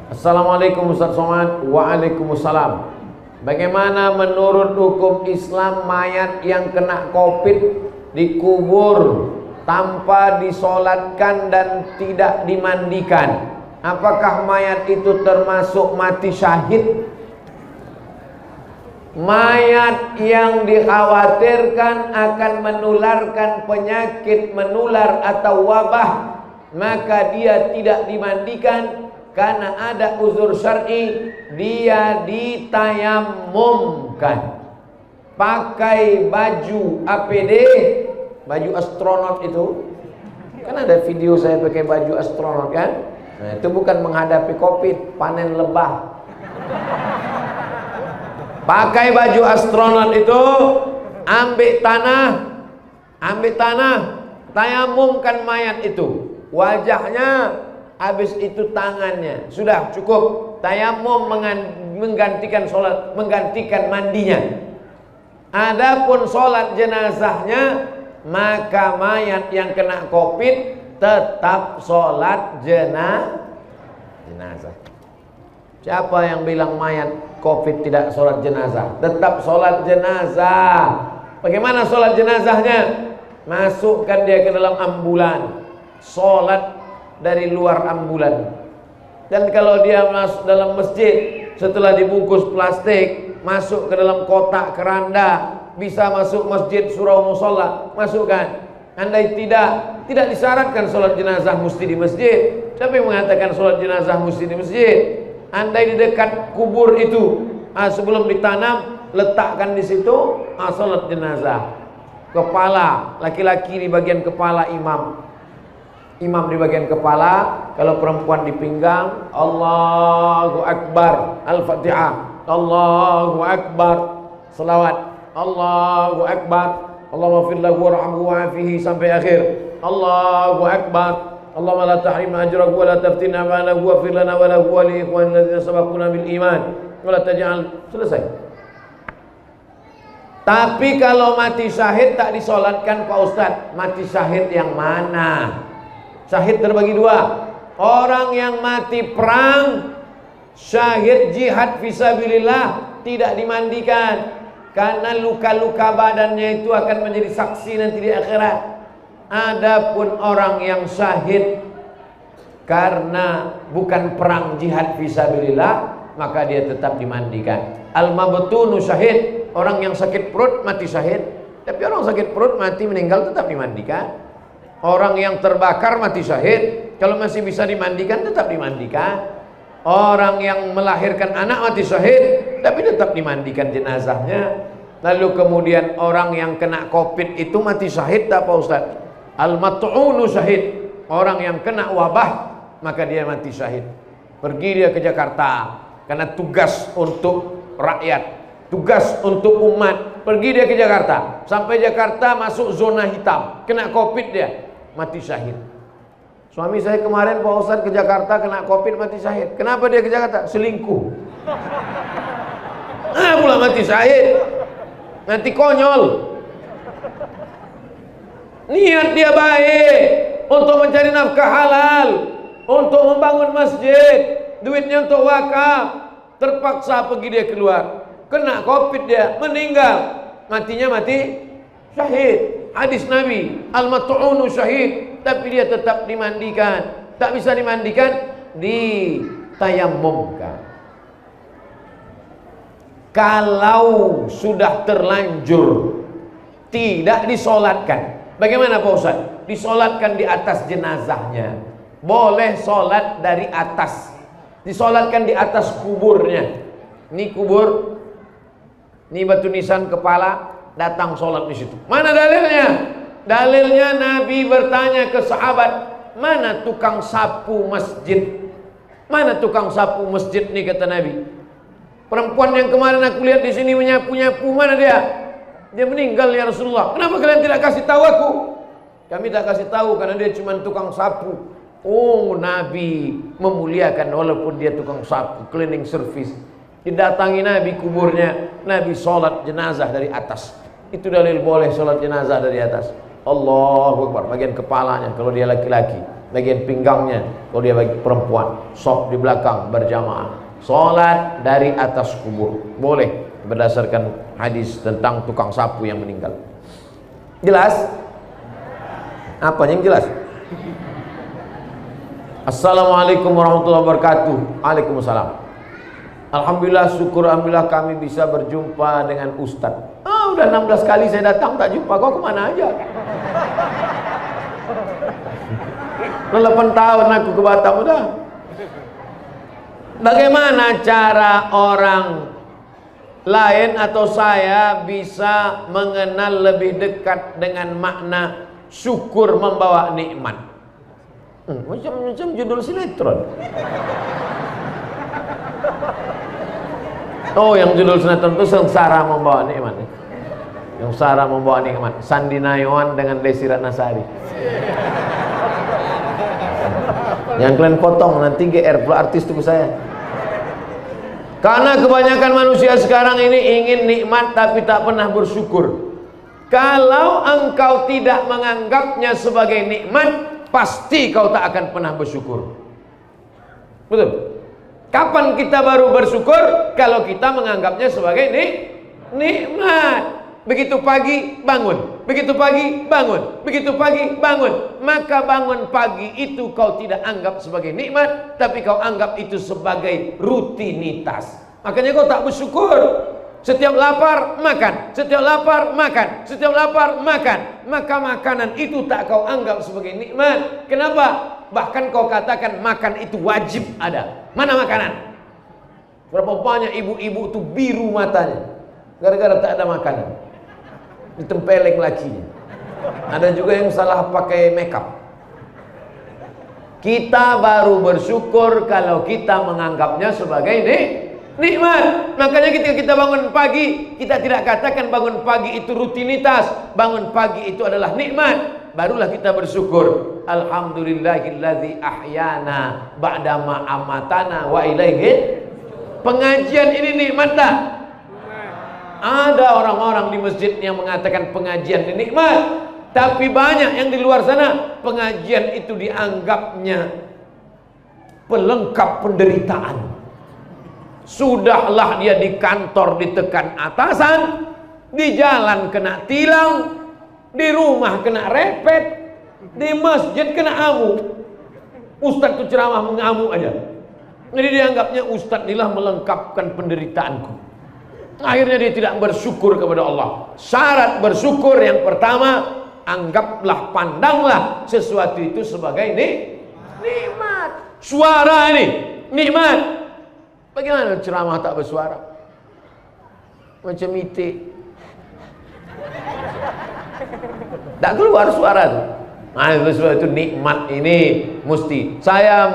Assalamualaikum Ustaz Somad. Waalaikumsalam. Bagaimana menurut hukum Islam mayat yang kena COVID dikubur tanpa disolatkan dan tidak dimandikan? Apakah mayat itu termasuk mati syahid? Mayat yang dikhawatirkan akan menularkan penyakit menular atau wabah, maka dia tidak dimandikan. Karena ada uzur syar'i, dia ditayamumkan. Pakai baju APD, baju astronot itu. Kan ada video saya pakai baju astronot kan? Nah, itu bukan menghadapi COVID, panen lebah. Pakai baju astronot itu, ambil tanah, tayamumkan mayat itu. Wajahnya, habis itu tangannya, sudah cukup. Tayamum menggantikan sholat, menggantikan mandinya. Adapun sholat jenazahnya, maka mayat yang kena COVID tetap sholat jenazah. Siapa yang bilang mayat COVID tidak sholat jenazah? Tetap sholat jenazah. Bagaimana sholat jenazahnya? Masukkan dia ke dalam ambulan, sholat dari luar ambulan. Dan kalau dia masuk dalam masjid, setelah dibungkus plastik, masuk ke dalam kotak keranda, bisa masuk masjid surau musola, masukkan. Andai tidak disyaratkan sholat jenazah mesti di masjid, tapi mengatakan sholat jenazah mesti di masjid. Andai di dekat kubur itu, sebelum ditanam, letakkan di situ, sholat jenazah. Kepala, laki-laki di bagian kepala imam di bagian kepala, kalau perempuan di pinggang. Allahu Akbar, Al-Fatihah, Allahu Akbar, selawat, Allahu Akbar, Allahumma fir lahu warhamhu wa'afihi sampai akhir. Allahu Akbar, Allahumma la tahrimna ajrahu wa la taftinna ma'ana wa fir lana wa lahu wa li ikhwanina alladzina sabaquna bil iman wa la taj'al. Selesai. Tapi kalau mati syahid tak disolatkan Pak Ustadz. Mati syahid yang mana? Syahid terbagi dua. Orang yang mati perang, syahid jihad fisabilillah, tidak dimandikan. Karena luka-luka badannya itu akan menjadi saksi nanti di akhirat. Adapun orang yang syahid karena bukan perang jihad fisabilillah, maka dia tetap dimandikan. Al-mabtunu syahid, orang yang sakit perut mati syahid. Tapi orang sakit perut mati meninggal tetap dimandikan. Orang yang terbakar mati syahid, kalau masih bisa dimandikan tetap dimandikan. Orang yang melahirkan anak mati syahid, tapi tetap dimandikan jenazahnya. Lalu kemudian orang yang kena COVID itu mati syahid tak Pak Ustaz? Al-mat'unu syahid, orang yang kena wabah, maka dia mati syahid. Pergi dia ke Jakarta karena tugas untuk rakyat, tugas untuk umat. Pergi dia ke Jakarta, sampai Jakarta masuk zona hitam, kena COVID dia, mati syahid. Suami saya kemarin Pak Ustadz ke Jakarta kena COVID mati syahid. Kenapa dia ke Jakarta? Selingkuh. Pula mati syahid. Nanti konyol. Niat dia baik untuk mencari nafkah halal, untuk membangun masjid, duitnya untuk wakaf. Terpaksa pergi dia keluar, kena COVID dia, meninggal. Matinya mati syahid. Hadis Nabi, al-mat'unu syahid, tapi dia tetap dimandikan. Tak bisa dimandikan, ditayamumkan. Kalau sudah terlanjur tidak disolatkan, bagaimana Pak Ustaz? Disolatkan di atas jenazahnya. Boleh solat dari atas. Disolatkan di atas kuburnya. Ini kubur, ini batu nisan kepala, datang sholat di situ. Mana dalilnya? Dalilnya Nabi bertanya ke sahabat, mana tukang sapu masjid? Mana tukang sapu masjid nih, kata Nabi. Perempuan yang kemarin aku lihat di sini menyapu-nyapu, mana dia? Dia meninggal ya Rasulullah. Kenapa kalian tidak kasih tahu aku? Kami tak kasih tahu karena dia cuma tukang sapu. Oh, Nabi memuliakan walaupun dia tukang sapu, cleaning service. Didatangi Nabi kuburnya, Nabi sholat jenazah dari atas. Itu dalil boleh sholat jenazah dari atas. Allahu Akbar, bagian kepalanya kalau dia laki-laki. bagian pinggangnya kalau dia bagi perempuan, sop di belakang berjamaah. Sholat dari atas kubur boleh berdasarkan hadis tentang tukang sapu yang meninggal. Jelas? Apa yang jelas? Assalamualaikum warahmatullahi wabarakatuh. Waalaikumsalam. Alhamdulillah, syukur alhamdulillah kami bisa berjumpa dengan Ustadz. Udah 16 kali saya datang tak jumpa. Kau kemana aja? 8 tahun aku ke Batam udah. Bagaimana cara orang lain atau saya bisa mengenal lebih dekat dengan makna syukur membawa nikmat? Macam judul sinetron. Oh, yang judul sinetron itu Sengsara Membawa Nikmat. Yang Sengsara Membawa Nikmat, Sandi Nayawan dengan Desi Ratnasari. Yang kalian potong nanti GR pula artis tubuh saya. Karena kebanyakan manusia sekarang ini ingin nikmat tapi tak pernah bersyukur. Kalau engkau tidak menganggapnya sebagai nikmat, pasti kau tak akan pernah bersyukur. Betul? Kapan kita baru bersyukur? Kalau kita menganggapnya sebagai nikmat. Begitu pagi bangun, begitu pagi bangun, begitu pagi bangun. Maka bangun pagi itu kau tidak anggap sebagai nikmat, tapi kau anggap itu sebagai rutinitas. Makanya kau tak bersyukur. Setiap lapar makan, setiap lapar makan, setiap lapar makan. Maka makanan itu tak kau anggap sebagai nikmat. Kenapa? Bahkan kau katakan makan itu wajib ada. Mana makanan? Berapa banyak ibu-ibu itu biru matanya gara-gara tak ada makanan. Ditempeleng lakinya. Ada juga yang salah pakai makeup. Kita baru bersyukur kalau kita menganggapnya sebagai nikmat. Makanya ketika kita bangun pagi, kita tidak katakan bangun pagi itu rutinitas. Bangun pagi itu adalah nikmat. Barulah kita bersyukur. Alhamdulillahilladzi ahyana ba'dama amatana wa ilaihi. Pengajian ini nikmat tak? Ada orang-orang di masjid yang mengatakan pengajian ini nikmat, tapi banyak yang di luar sana pengajian itu dianggapnya pelengkap penderitaan. Sudahlah dia di kantor ditekan atasan, di jalan kena tilang, di rumah kena repet, di masjid kena amu. Ustadz itu ceramah mengamuk aja. Jadi dianggapnya Ustadz inilah melengkapkan penderitaanku. Akhirnya dia tidak bersyukur kepada Allah. Syarat bersyukur yang pertama, anggaplah, pandanglah sesuatu itu sebagai nikmat. Suara ini nikmat. Bagaimana ceramah tak bersuara? Macam itik. Tak keluar suara itu. Nah, itu nikmat ini mesti. Saya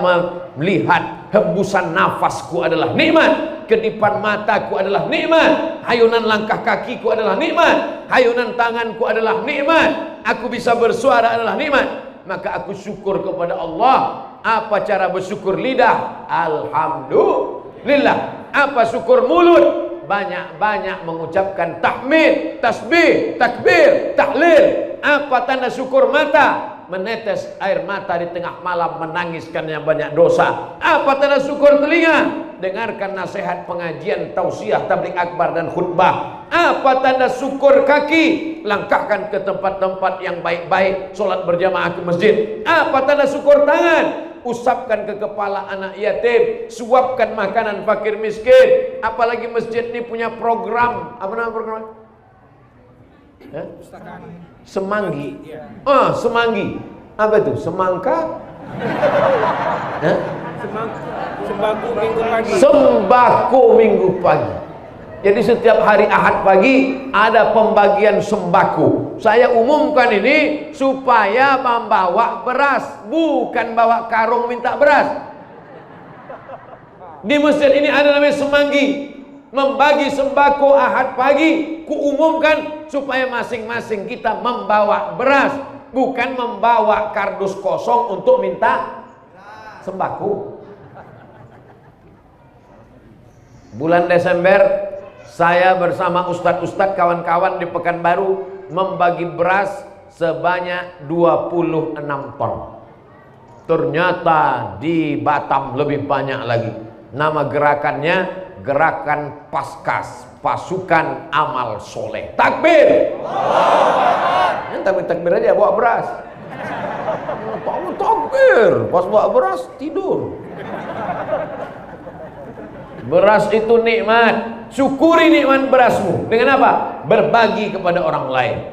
melihat hembusan nafasku adalah nikmat. Kedipan mataku adalah nikmat. Hayunan langkah kakiku adalah nikmat. Hayunan tanganku adalah nikmat. Aku bisa bersuara adalah nikmat. Maka aku syukur kepada Allah. Apa cara bersyukur lidah? Alhamdulillah. Apa syukur mulut? Banyak-banyak mengucapkan tahmid, tasbih, takbir, tahlil. Apa tanda syukur mata? Menetes air mata di tengah malam menangis karena banyak dosa. Apa tanda syukur telinga? Dengarkan nasihat pengajian, tausiah, tabligh akbar dan khutbah. Apa tanda syukur kaki? Langkahkan ke tempat-tempat yang baik-baik, sholat berjamaah ke masjid. Apa tanda syukur tangan? Usapkan ke kepala anak yatim, suapkan makanan fakir miskin. Apalagi masjid ini punya program, apa nama programnya? Semanggi. Semanggi. Apa itu? Semangka? Sembako minggu pagi. Sembako minggu pagi. Jadi setiap hari Ahad pagi ada pembagian sembako. Saya umumkan ini supaya membawa beras, bukan bawa karung minta beras. Di masjid ini ada namanya semanggi, membagi sembako Ahad pagi. Kuumumkan supaya masing-masing kita membawa beras, bukan membawa kardus kosong untuk minta sembako. Bulan Desember saya bersama ustadz-ustadz kawan-kawan di Pekanbaru membagi beras sebanyak 26 ton. Ternyata di Batam lebih banyak lagi. Nama gerakannya Gerakan Paskas, Pasukan Amal Soleh. Takbir! Takbir aja, bawa beras. Takbir, pas bawa beras tidur. Beras itu nikmat. Syukuri nikmat berasmu. Dengan apa? Berbagi kepada orang lain.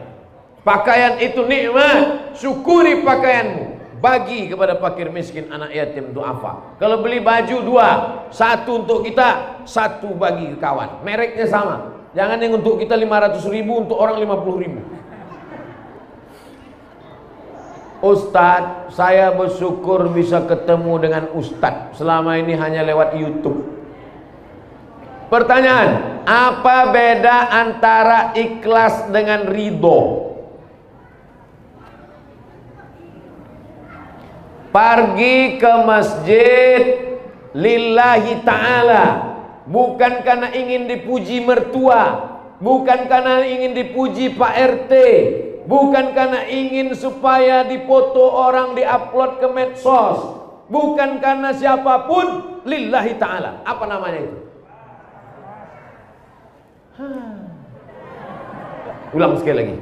Pakaian itu nikmat. Syukuri pakaianmu. Bagi kepada fakir miskin, anak yatim, duafa. Kalau beli baju 2, 1 untuk kita, 1 bagi ke kawan. Mereknya sama. Jangan yang untuk kita 500.000, untuk orang 50.000. Ustadz, saya bersyukur bisa ketemu dengan Ustadz. Selama ini hanya lewat YouTube. Pertanyaan, apa beda antara ikhlas dengan ridho? Pergi ke masjid lillahi ta'ala, bukan karena ingin dipuji mertua, bukan karena ingin dipuji Pak RT, bukan karena ingin supaya dipoto orang, diupload ke medsos, bukan karena siapapun, lillahi ta'ala. Apa namanya itu? Ulang sekali lagi.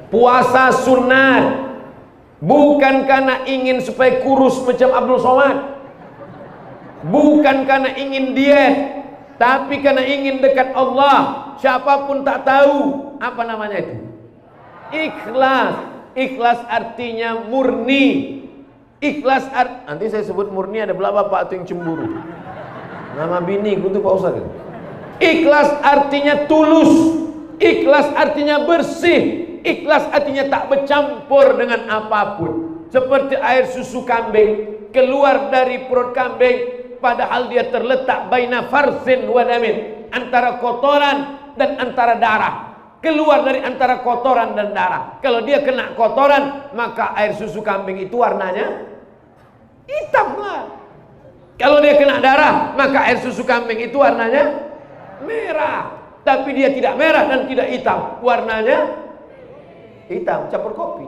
Puasa sunat, bukan karena ingin supaya kurus macam Abdul Somad, bukan karena ingin diet, tapi karena ingin dekat Allah. Siapapun tak tahu. Apa namanya itu? Ikhlas. Ikhlas artinya murni. Ikhlas nanti saya sebut murni, ada belah bapak itu yang cemburu. Nama bini ku tuh Pak Ustaz. Ikhlas artinya tulus. Ikhlas artinya bersih. Ikhlas artinya tak bercampur dengan apapun. Seperti air susu kambing keluar dari perut kambing, padahal dia terletak baina farsin wa damin, antara kotoran dan antara darah. Keluar dari antara kotoran dan darah. Kalau dia kena kotoran, maka air susu kambing itu warnanya hitam lah. Kalau dia kena darah, maka air susu kambing itu warnanya merah. Tapi dia tidak merah dan tidak hitam, warnanya hitam, campur kopi.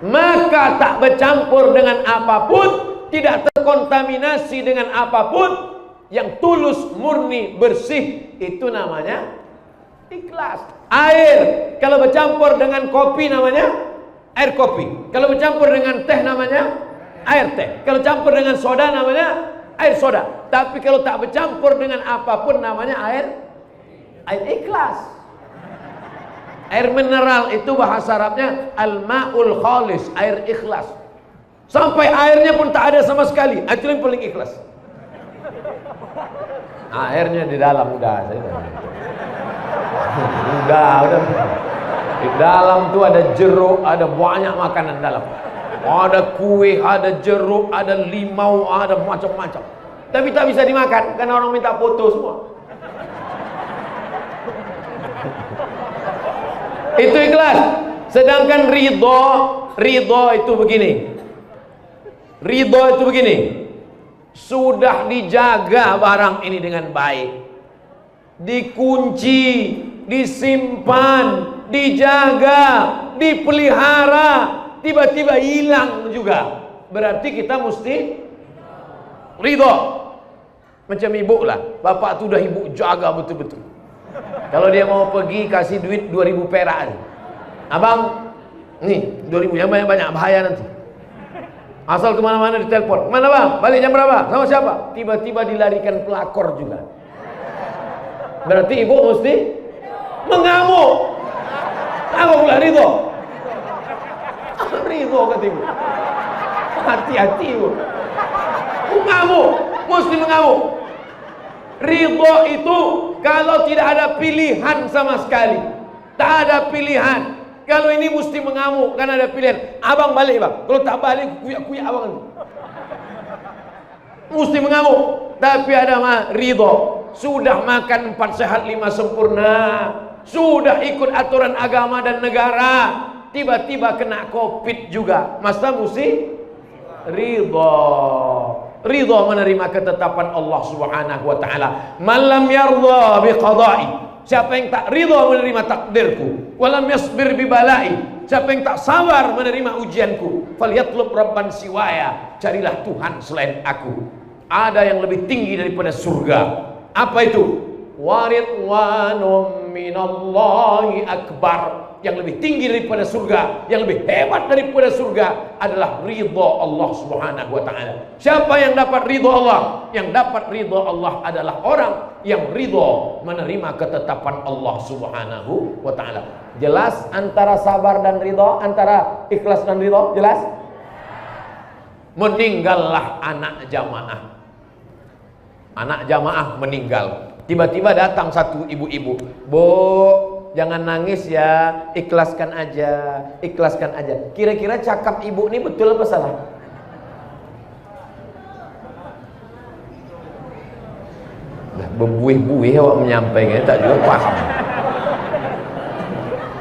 Maka tak bercampur dengan apapun, tidak terkontaminasi dengan apapun, yang tulus, murni, bersih, itu namanya ikhlas. Air kalau bercampur dengan kopi namanya air kopi. Kalau bercampur dengan teh namanya air teh. Kalau campur dengan soda namanya air soda. Tapi kalau tak bercampur dengan apapun namanya air ikhlas. Air mineral itu bahasa Arabnya al-ma'ul khalis, air ikhlas. Sampai airnya pun tak ada sama sekali, itu yang paling ikhlas. Airnya di dalam udah. Di dalam tuh ada jeruk, ada banyak makanan dalam. Ada kue, ada jeruk, ada limau, ada macam-macam. Tapi tak bisa dimakan karena orang minta foto semua. Itu ikhlas. Sedangkan ridho itu begini. Ridho itu begini. Sudah dijaga barang ini dengan baik, dikunci, disimpan, dijaga, dipelihara, tiba-tiba hilang juga. Berarti kita mesti ridho. Macam ibu lah, bapak tu dah ibu jaga betul-betul. Kalau dia mau pergi kasih duit 2.000 perak aja. Abang, nih 2.000, yang banyak-banyak, bahaya nanti. Asal kemana-mana ditelepon, mana bang? Balik jam berapa? Sama siapa? Tiba-tiba dilarikan pelakor juga. Berarti ibu mesti mengamuk. Apa pula ridho? Ridho kata ibu. Hati-hati ibu. Mengamuk, mesti mengamuk. Ridho itu kalau tidak ada pilihan sama sekali. Tak ada pilihan. Kalau ini mesti mengamuk karena ada pilihan. Abang balik bang. Kalau tak balik kuyak-kuyak abang itu. Mesti mengamuk. Tapi ada ridho. Sudah makan 4 sehat 5 sempurna. Sudah ikut aturan agama dan negara. Tiba-tiba kena COVID juga. Masa mesti ridho. Ridho menerima ketetapan Allah Subhanahu wa taala. Man lam yardha biqada'i, siapa yang tak ridha menerima takdirku, walam yasbir bi bala'i, Siapa yang tak sabar menerima ujianku, falyatlub rabban siwaya, carilah Tuhan selain aku. Ada yang lebih tinggi daripada surga. Apa itu? Waridwanum minallahi akbar. Yang lebih tinggi daripada surga, yang lebih hebat daripada surga adalah ridha Allah Subhanahu wa taala. Siapa yang dapat ridha Allah? Yang dapat ridha Allah adalah orang yang ridha menerima ketetapan Allah Subhanahu wa taala. Jelas antara sabar dan ridha, antara ikhlas dan ridha, jelas? Meninggallah anak jamaah. Anak jamaah meninggal. Tiba-tiba datang satu ibu-ibu, "Bu, jangan nangis ya, ikhlaskan aja, ikhlaskan aja." Kira-kira cakap ibu ini betul apa salah? Berbuih-buih awak menyampaikan, tak juga paham.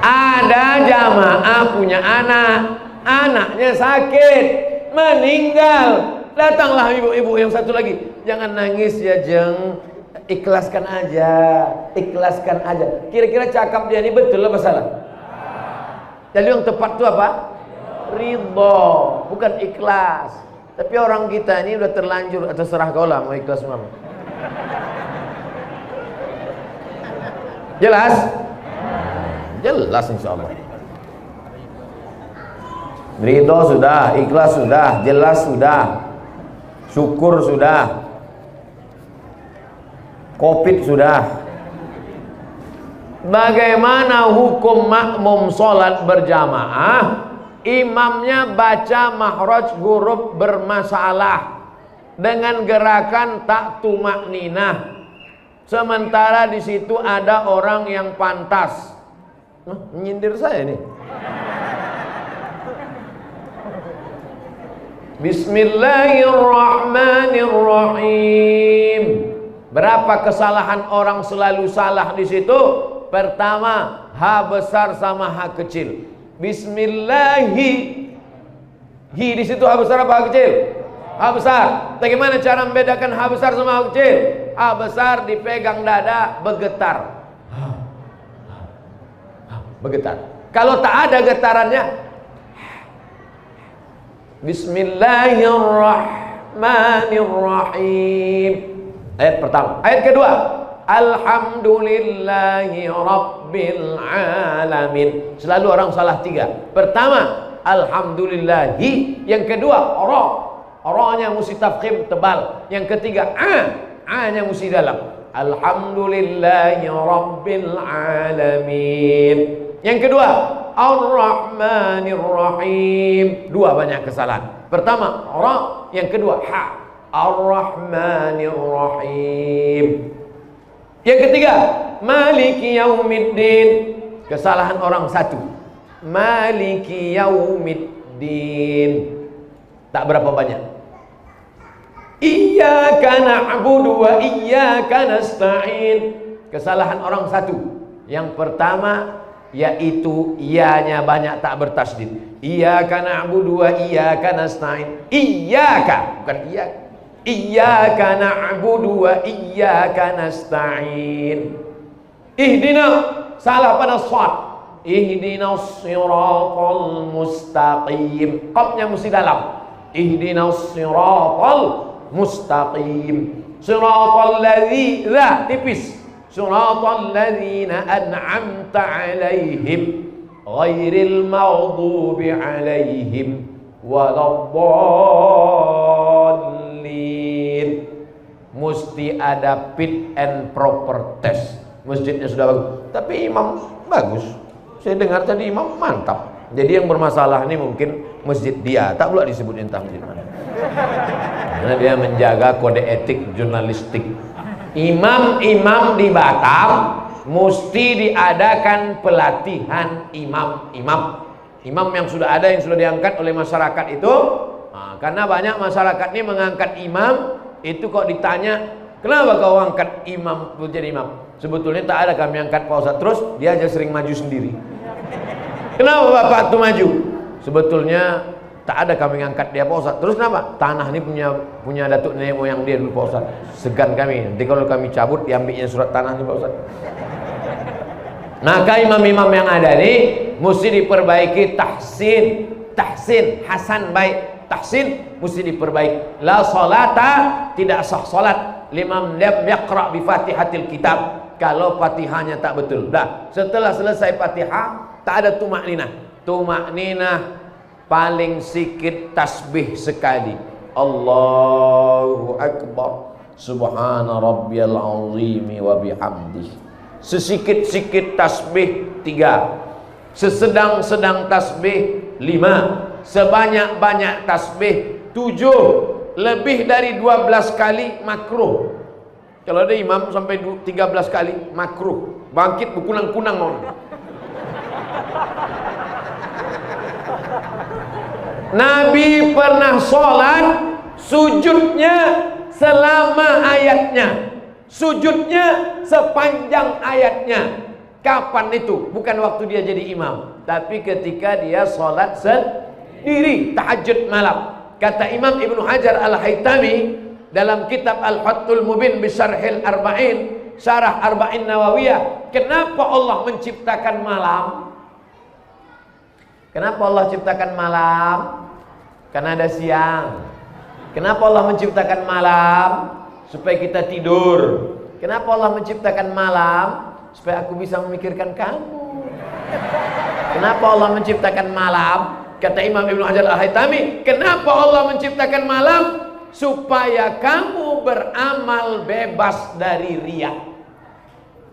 Ada jamaah punya anak, anaknya sakit, meninggal. Datanglah ibu-ibu yang satu lagi, "Jangan nangis ya Jeng, ikhlaskan aja, ikhlaskan aja." Kira-kira cakap dia ini betul apa salah? Jadi yang tepat itu apa? Ridho, bukan ikhlas. Tapi orang kita ini udah terlanjur, atau serah kau lah mau ikhlas mana. Jelas? Jelas insyaallah. Ridho sudah, ikhlas sudah, jelas sudah, syukur sudah, Covid sudah. Bagaimana hukum makmum sholat berjamaah? Imamnya baca mahraj huruf bermasalah dengan gerakan tak tumakninah. Sementara di situ ada orang yang pantas. Menyindir saya nih. Bismillahirrahmanirrahim. Berapa kesalahan orang selalu salah di situ? Pertama, H besar sama H kecil. Bismillahi. Hi di situ H besar apa H kecil? H besar. Bagaimana cara membedakan H besar sama H kecil? H besar dipegang dada, bergetar. Bergetar. Kalau tak ada getarannya, Bismillahirrahmanirrahim. Ayat pertama. Ayat kedua, Alhamdulillahi Rabbil Alamin. Selalu orang salah tiga. Pertama, Alhamdulillahi. Yang kedua, Ra-nya mesti tafkhim tebal. Yang ketiga, A-nya mesti dalam. Alhamdulillahi Rabbil Alamin. Yang kedua, Ar-Rahmanir-Rahim. Dua banyak kesalahan. Pertama, Ra. Yang kedua, Ha. Ar-Rahmanir-Rahim. Yang ketiga, Maliki Yaumiddin. Kesalahan orang satu. Maliki Yaumiddin. Tak berapa banyak. Iyyaka na'budu wa iyyaka nasta'in. Kesalahan orang satu. Yang pertama yaitu ianya banyak tak bertasydid. Iyyaka na'budu wa iyyaka nasta'in. Iyyaka, bukan iyyaka. Iyyaka na'budu wa iyyaka nasta'in. Ihdina, salah pada shad. Ihdinas siratal mustaqim. Qafnya mesti dalam. Ihdinas siratal mustaqim. Siratal ladzina, tipis. Siratal ladzina an'amta 'alaihim ghairil maghdubi 'alaihim waladdallin. Mesti ada fit and proper test. Masjidnya sudah bagus, tapi imam bagus. Saya dengar tadi imam mantap. Jadi yang bermasalah ini mungkin masjid dia, tak pula disebut entah masjid mana. Karena dia menjaga kode etik jurnalistik. Imam-imam di Batam mesti diadakan pelatihan imam-imam. Imam yang sudah ada, yang sudah diangkat oleh masyarakat itu. Nah, karena banyak masyarakat ini mengangkat imam, itu kok ditanya, kenapa kau angkat imam jadi imam? Sebetulnya tak ada kami angkat Pak Ustadz, terus dia aja sering maju sendiri. Kenapa Bapak tuh maju? Sebetulnya tak ada kami ngangkat dia Pak Ustadz. Terus kenapa? Tanah ini punya datuk nenek moyang dia dulu Pak Ustadz. Segan kami. Nanti kalau kami cabut diambilnya surat tanah nih Pak Ustadz. Maka imam-imam yang ada ini mesti diperbaiki tahsin, hasan baik. Tahsin mesti diperbaiki. La salata, tidak sah salat liman lam yaqra bi Fatihatil kitab. Kalau Fatihahnya tak betul. Dah, setelah selesai Fatihah tak ada tumakninah. Tumakninah paling sikit tasbih sekali. Allahu Akbar. Subhana rabbiyal azimi wa bihamdihi. Sesikit-sikit tasbih 3, sesedang-sedang tasbih 5, sebanyak-banyak tasbih 7, lebih dari 12 kali makruh. Kalau ada imam sampai 13 kali makruh, bangkit berkunang-kunang orang. Nabi pernah sholat sujudnya selama ayatnya, sujudnya sepanjang ayatnya. Kapan itu? Bukan waktu dia jadi imam, tapi ketika dia sholat sendiri tahajud malam. Kata Imam Ibnu Hajar Al-Haytami dalam kitab Al-Fathul Mubin Bisyarhil Arba'in, Syarah Arba'in Nawawiyah, kenapa Allah menciptakan malam? Kenapa Allah ciptakan malam? Karena ada siang. Kenapa Allah menciptakan malam? Supaya kita tidur. Kenapa Allah menciptakan malam? Supaya aku bisa memikirkan kamu. Kenapa Allah menciptakan malam? Kata Imam Ibnu Hajar Al-Haytami, kenapa Allah menciptakan malam? Supaya kamu beramal bebas dari riya.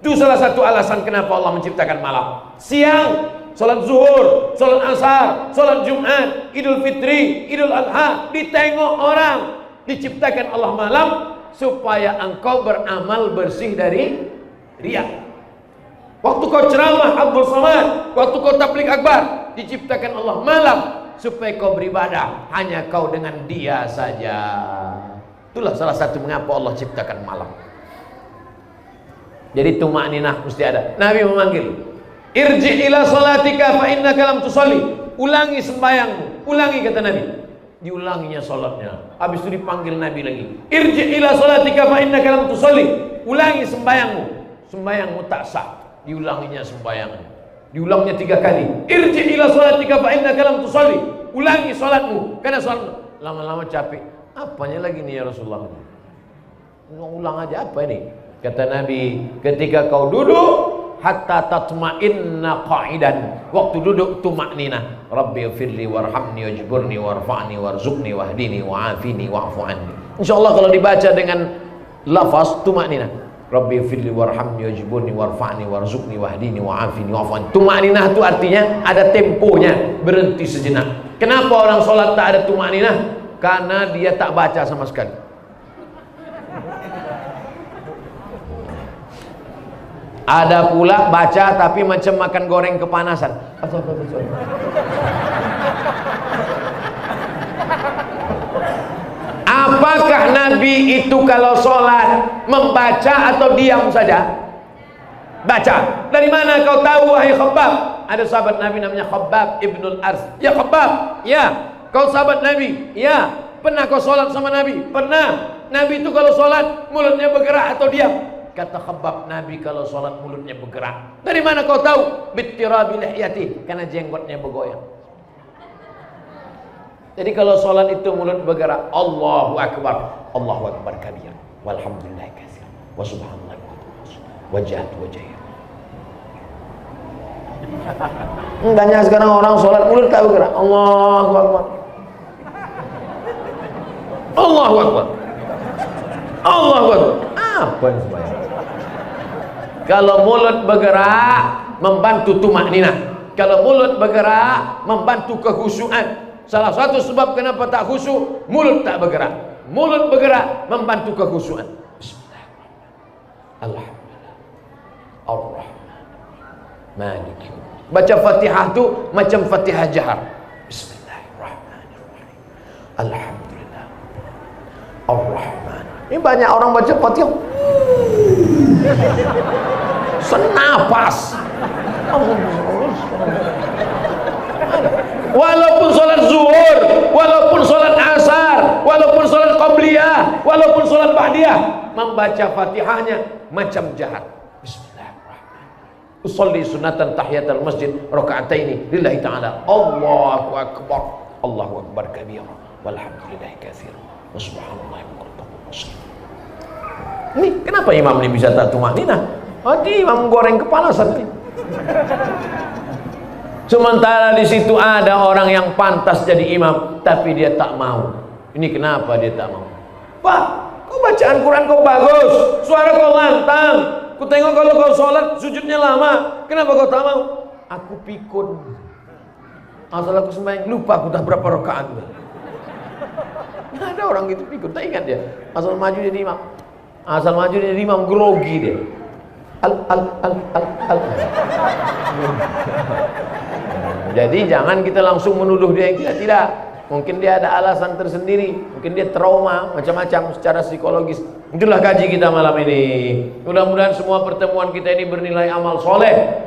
Itu salah satu alasan kenapa Allah menciptakan malam. Siang, sholat zuhur, sholat asar, sholat Jumat, Idul Fitri, Idul Adha, ditengok orang. Diciptakan Allah malam supaya engkau beramal bersih dari riya. Waktu kau ceramah Abdul Somad, waktu kau tabligh akbar, diciptakan Allah malam supaya kau beribadah hanya kau dengan Dia saja. Itulah salah satu mengapa Allah ciptakan malam. Jadi tumakninah mesti ada. Nabi memanggil, irji ila salatika fa innaka lam tusalli. Ulangi sembahyangmu. Ulangi, kata Nabi. Diulanginya salatnya. Habis itu dipanggil Nabi lagi, irji ila salatika fa innaka lam tusalli. Ulangi sembahyangmu. Sembahyangmu tak sah. Diulanginya sembahyangnya. Diulangnya 3 kali. Irji ila salatika fa innaka lam tusalli. Ulangi salatmu karena salatmu. Lama-lama capek. Apanya lagi nih ya Rasulullah? Ulang aja apa ini? Kata Nabi, ketika kau duduk hatta tatma'inna qa'idan, waktu duduk tumakninah. Rabbi ighfirli warhamni wajburni warfa'ni warzuqni wahdini wa'afini wa'fu anni. Insyaallah kalau dibaca dengan lafaz tumakninah, Rabbi ighfirli warhamni wajburni warfa'ni warzuqni wahdini wa'afini wa'fu anni. Tumakninah itu artinya ada temponya, berhenti sejenak. Kenapa orang sholat tak ada tumakninah? Karena dia tak baca sama sekali. Ada pula baca tapi macam makan goreng kepanasan. Apakah Nabi itu kalau sholat membaca atau diam saja? Baca. Dari mana kau tahu wahai Khabbab? Ada sahabat Nabi namanya Khabbab ibnul Ars. Ya Khabbab, ya. Kau sahabat Nabi? Ya. Pernah kau sholat sama Nabi? Pernah. Nabi itu kalau sholat mulutnya bergerak atau diam? Kata Khabbab, Nabi kalau sholat mulutnya bergerak. Dari mana kau tahu? Bittirabi lihyati, karena jenggotnya bergoyang. Jadi kalau sholat itu mulut bergerak, Allahu Akbar, Allahu Akbar kabir, walhamdulillah katsir, wa subhanallah wajhat wajhah. Banyak sekarang orang sholat mulut tak bergerak. Allahu Akbar, Allahu Akbar, Allahu Akbar. Apa yang sebanyak? Kalau mulut bergerak membantu tumakninah. Kalau mulut bergerak membantu kekhusyuan. Salah satu sebab kenapa tak khusyuk, mulut tak bergerak. Mulut bergerak membantu kekhusyuan. Bismillahirrahmanirrahim. Alhamdulillah. Ar-Rahman. Malik. Baca Fatihah tu macam Fatihah jahar. Bismillahirrahmanirrahim. Alhamdulillah. Ar-Rahman. Ini banyak orang baca Fatihah senapas. Walaupun sholat zuhur, walaupun sholat asar, walaupun sholat qabliyah, walaupun sholat ba'diyah, membaca Fatihahnya macam jahar. Bismillahirrahmanirrahim. usolli sunatan tahiyatul masjid raka'ataini lillahi ta'ala. Allahu akbar, Allahu akbar kabira, walhamdulillahi katsira, wa subhanallahi bukratan. Ini kenapa imam ini bisa tak tumanina? Oh, dia imam goreng kepala satu. Sementara di situ ada orang yang pantas jadi imam, tapi dia tak mau. Ini kenapa dia tak mau? Pak, kau bacaan Quran kau bagus, suara kau lantang. Ku tengok kalau kau sholat sujudnya lama. Kenapa kau tak mau? Aku pikun. Asal aku sembahyang lupa aku dah berapa rakaat. Ada orang gitu pikun, tak ingat dia. Asal maju jadi imam. Asal maju jadi imam grogi dia. Al. Jadi jangan kita langsung menuduh dia yang tidak. Mungkin dia ada alasan tersendiri, mungkin dia trauma macam-macam secara psikologis. Itulah kaji kita malam ini. Mudah-mudahan semua pertemuan kita ini bernilai amal soleh.